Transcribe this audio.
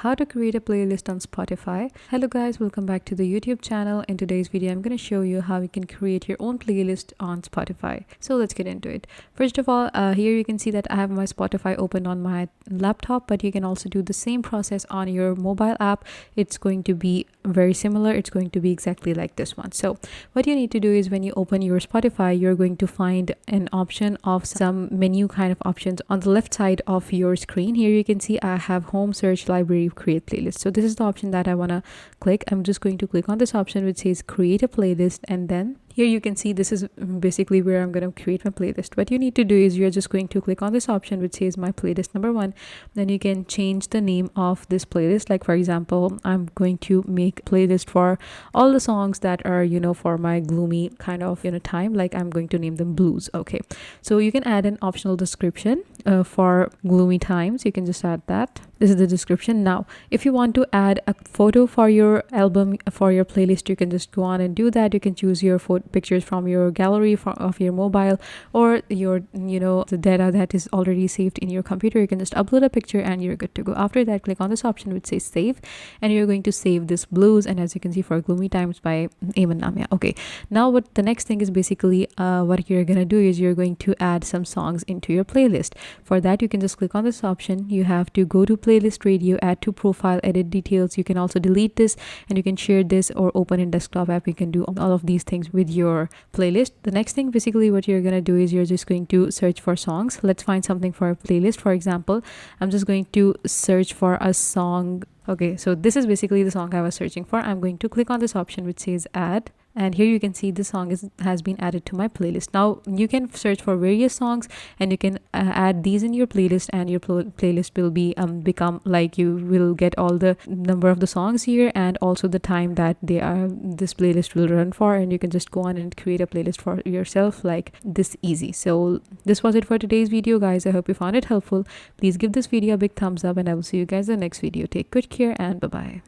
how to create a playlist on Spotify. Hello guys, welcome back to the YouTube channel. In today's video, I'm going to show you how you can create your own playlist on Spotify. So let's get into it. First of all, here you can see that I have my Spotify open on my laptop, but you can also do the same process on your mobile app. It's going to be very similar. It's going to be exactly like this one. So what you need to do is when you open your Spotify, you're going to find an option of some menu kind of options on the left side of your screen. Here you can see I have home, search, library, create playlist. So this is the option that I want to click. I'm just going to click on this option which says create a playlist, and then here you can see this is basically where I'm going to create my playlist. What you need to do is you're just going to click on this option which says my playlist number 1. Then you can change the name of this playlist. Like for example, I'm going to make a playlist for all the songs that are, for my gloomy kind of, time. Like I'm going to name them blues. Okay. So you can add an optional description for gloomy times. You can just add that. This is the description. Now, if you want to add a photo for your album, for your playlist, you can just go on and do that. You can choose your pictures from your gallery of your mobile, or your, the data that is already saved in your computer. You can just upload a picture and you're good to go. After that, click on this option which says save, and you're going to save this blues. And as you can see, for gloomy times by Eamon Namia. Okay. Now, what the next thing is basically what you're going to do is you're going to add some songs into your playlist. For that, you can just click on this option. You have to go to playlist radio, add to profile, edit details. You can also delete this, and you can share this or open in desktop app. You can do all of these things with your playlist. The next thing, basically what you're going to do is you're just going to search for songs. Let's find something for a playlist. For example, I'm just going to search for a song. Okay, so this is basically the song I was searching for. I'm going to click on this option which says add, and here you can see the song has been added to my playlist. Now you can search for various songs, and you can add these in your playlist, and your playlist will be become like, you will get all the number of the songs here and also the time that this playlist will run for, and you can just go on and create a playlist for yourself like this easy. So this was it for today's video, guys. I hope you found it helpful. Please give this video a big thumbs up, and I will see you guys in the next video. Take good care and bye bye.